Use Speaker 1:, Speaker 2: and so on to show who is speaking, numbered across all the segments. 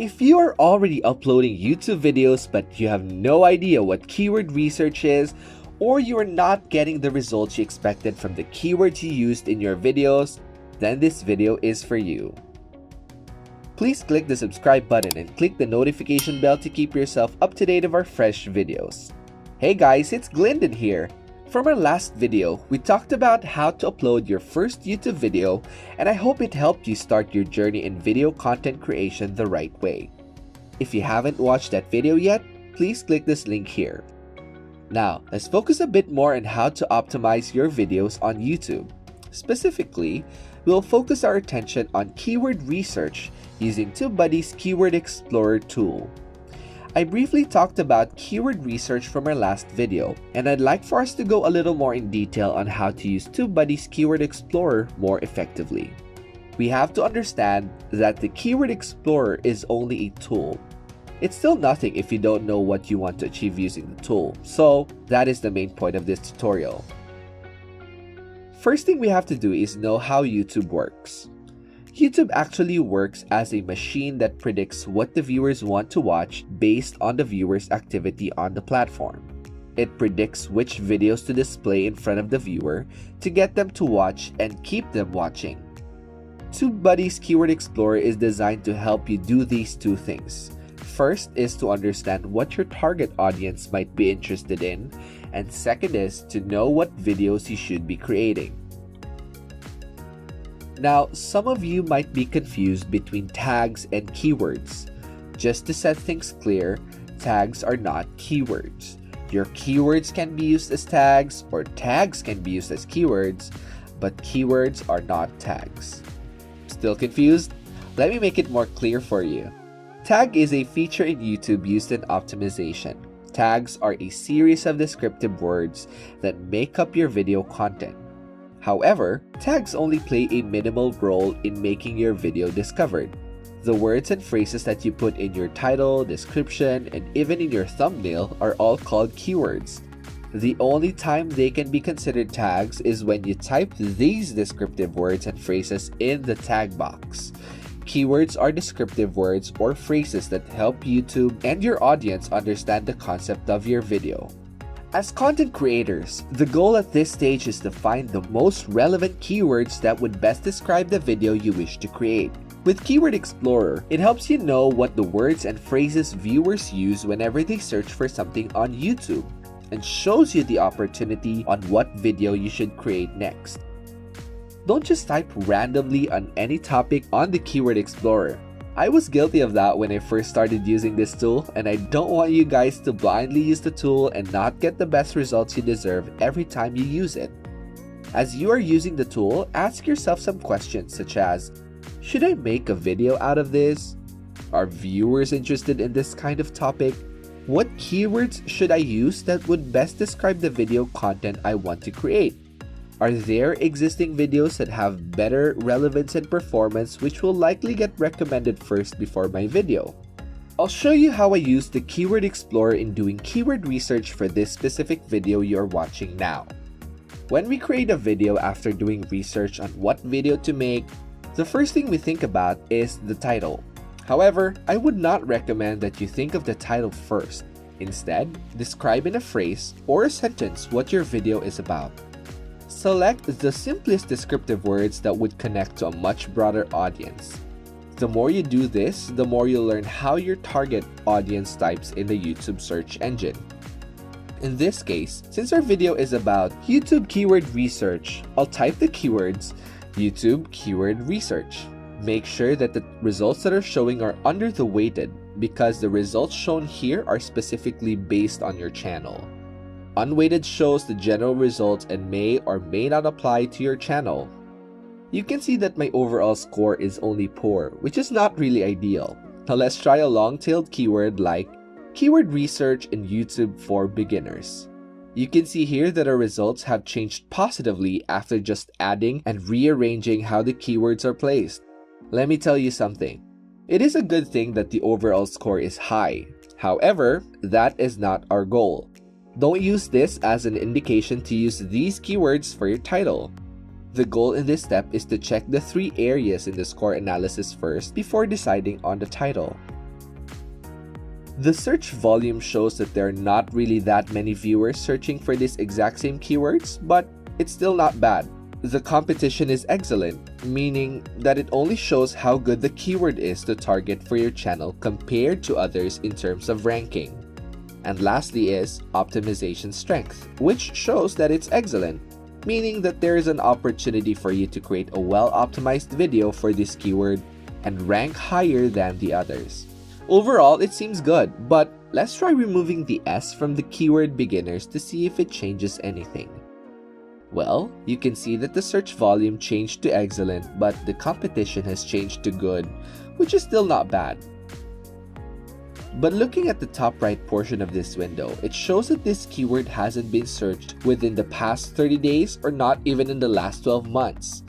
Speaker 1: If you are already uploading YouTube videos but you have no idea what keyword research is, or you are not getting the results you expected from the keywords you used in your videos, then this video is for you. Please click the subscribe button and click the notification bell to keep yourself up to date of our fresh videos. Hey guys, it's Glendon here. From our last video, we talked about how to upload your first YouTube video, and I hope it helped you start your journey in video content creation the right way. If you haven't watched that video yet, please click this link here. Now, let's focus a bit more on how to optimize your videos on YouTube. Specifically, we'll focus our attention on keyword research using TubeBuddy's Keyword Explorer tool. I briefly talked about keyword research from our last video, and I'd like for us to go a little more in detail on how to use TubeBuddy's Keyword Explorer more effectively. We have to understand that the Keyword Explorer is only a tool. It's still nothing if you don't know what you want to achieve using the tool, so that is the main point of this tutorial. First thing we have to do is know how YouTube works. YouTube actually works as a machine that predicts what the viewers want to watch based on the viewers' activity on the platform. It predicts which videos to display in front of the viewer to get them to watch and keep them watching. TubeBuddy's Keyword Explorer is designed to help you do these two things. First is to understand what your target audience might be interested in, and second is to know what videos you should be creating. Now, some of you might be confused between tags and keywords. Just to set things clear, tags are not keywords. Your keywords can be used as tags, or tags can be used as keywords, but keywords are not tags. Still confused? Let me make it more clear for you. Tag is a feature in YouTube used in optimization. Tags are a series of descriptive words that make up your video content. However, tags only play a minimal role in making your video discovered. The words and phrases that you put in your title, description, and even in your thumbnail are all called keywords. The only time they can be considered tags is when you type these descriptive words and phrases in the tag box. Keywords are descriptive words or phrases that help YouTube and your audience understand the concept of your video. As content creators, the goal at this stage is to find the most relevant keywords that would best describe the video you wish to create. With Keyword Explorer, it helps you know what the words and phrases viewers use whenever they search for something on YouTube, and shows you the opportunity on what video you should create next. Don't just type randomly on any topic on the Keyword Explorer. I was guilty of that when I first started using this tool, and I don't want you guys to blindly use the tool and not get the best results you deserve every time you use it. As you are using the tool, ask yourself some questions such as, should I make a video out of this? Are viewers interested in this kind of topic? What keywords should I use that would best describe the video content I want to create? Are there existing videos that have better relevance and performance which will likely get recommended first before my video? I'll show you how I use the Keyword Explorer in doing keyword research for this specific video you're watching now. When we create a video after doing research on what video to make, the first thing we think about is the title. However, I would not recommend that you think of the title first. Instead, describe in a phrase or a sentence what your video is about. Select the simplest descriptive words that would connect to a much broader audience. The more you do this, the more you'll learn how your target audience types in the YouTube search engine. In this case, since our video is about YouTube keyword research, I'll type the keywords YouTube keyword research. Make sure that the results that are showing are under the weighted, because the results shown here are specifically based on your channel. Unweighted shows the general results and may or may not apply to your channel. You can see that my overall score is only poor, which is not really ideal. Now let's try a long-tailed keyword like keyword research in YouTube for beginners. You can see here that our results have changed positively after just adding and rearranging how the keywords are placed. Let me tell you something. It is a good thing that the overall score is high. However, that is not our goal. Don't use this as an indication to use these keywords for your title. The goal in this step is to check the 3 areas in the score analysis first before deciding on the title. The search volume shows that there are not really that many viewers searching for these exact same keywords, but it's still not bad. The competition is excellent, meaning that it only shows how good the keyword is to target for your channel compared to others in terms of ranking. And lastly is optimization strength, which shows that it's excellent, meaning that there is an opportunity for you to create a well-optimized video for this keyword and rank higher than the others. Overall, it seems good, but let's try removing the S from the keyword beginners to see if it changes anything. Well, you can see that the search volume changed to excellent, but the competition has changed to good, which is still not bad. But looking at the top right portion of this window, it shows that this keyword hasn't been searched within the past 30 days or not even in the last 12 months.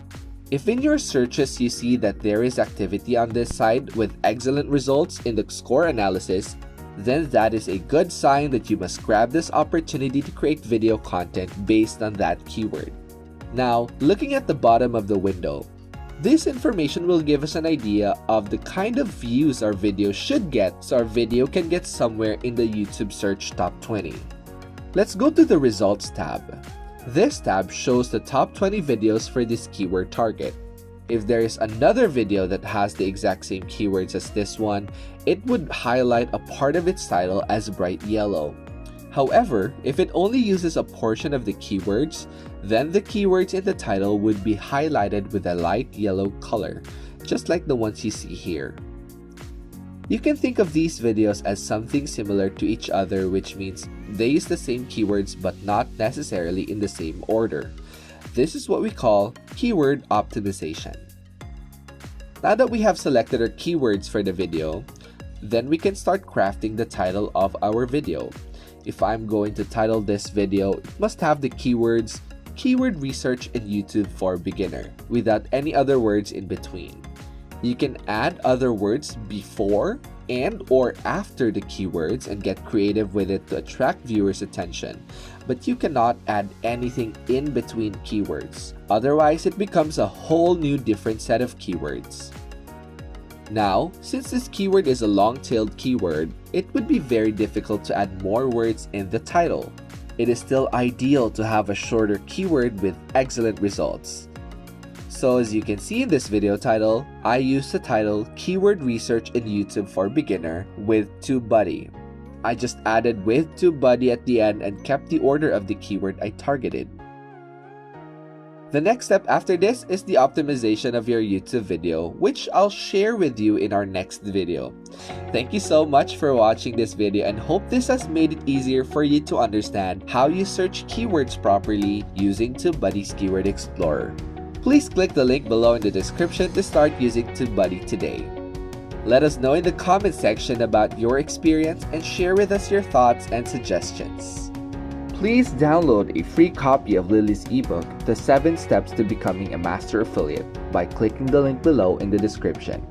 Speaker 1: If in your searches you see that there is activity on this side with excellent results in the score analysis, then that is a good sign that you must grab this opportunity to create video content based on that keyword. Now, looking at the bottom of the window, this information will give us an idea of the kind of views our video should get so our video can get somewhere in the YouTube search top 20. Let's go to the results tab. This tab shows the top 20 videos for this keyword target. If there is another video that has the exact same keywords as this one, it would highlight a part of its title as bright yellow. However, if it only uses a portion of the keywords, then the keywords in the title would be highlighted with a light yellow color, just like the ones you see here. You can think of these videos as something similar to each other, which means they use the same keywords but not necessarily in the same order. This is what we call keyword optimization. Now that we have selected our keywords for the video, then we can start crafting the title of our video. If I'm going to title this video, it must have the keywords Keyword Research in YouTube for Beginner without any other words in between. You can add other words before and or after the keywords and get creative with it to attract viewers' attention, but you cannot add anything in between keywords. Otherwise, it becomes a whole new different set of keywords. Now, since this keyword is a long-tailed keyword, it would be very difficult to add more words in the title. It is still ideal to have a shorter keyword with excellent results. So as you can see in this video title, I used the title Keyword Research in YouTube for Beginner with TubeBuddy. I just added with TubeBuddy at the end and kept the order of the keyword I targeted. The next step after this is the optimization of your YouTube video, which I'll share with you in our next video. Thank you so much for watching this video and hope this has made it easier for you to understand how you search keywords properly using TubeBuddy's Keyword Explorer. Please click the link below in the description to start using TubeBuddy today. Let us know in the comment section about your experience and share with us your thoughts and suggestions. Please download a free copy of Lily's ebook, The 7 Steps to Becoming a Master Affiliate, by clicking the link below in the description.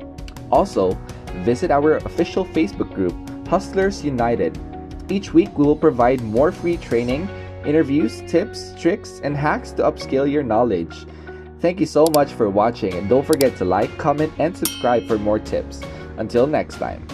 Speaker 1: Also, visit our official Facebook group, Hustlers United. Each week, we will provide more free training, interviews, tips, tricks, and hacks to upscale your knowledge. Thank you so much for watching, and don't forget to like, comment, and subscribe for more tips. Until next time.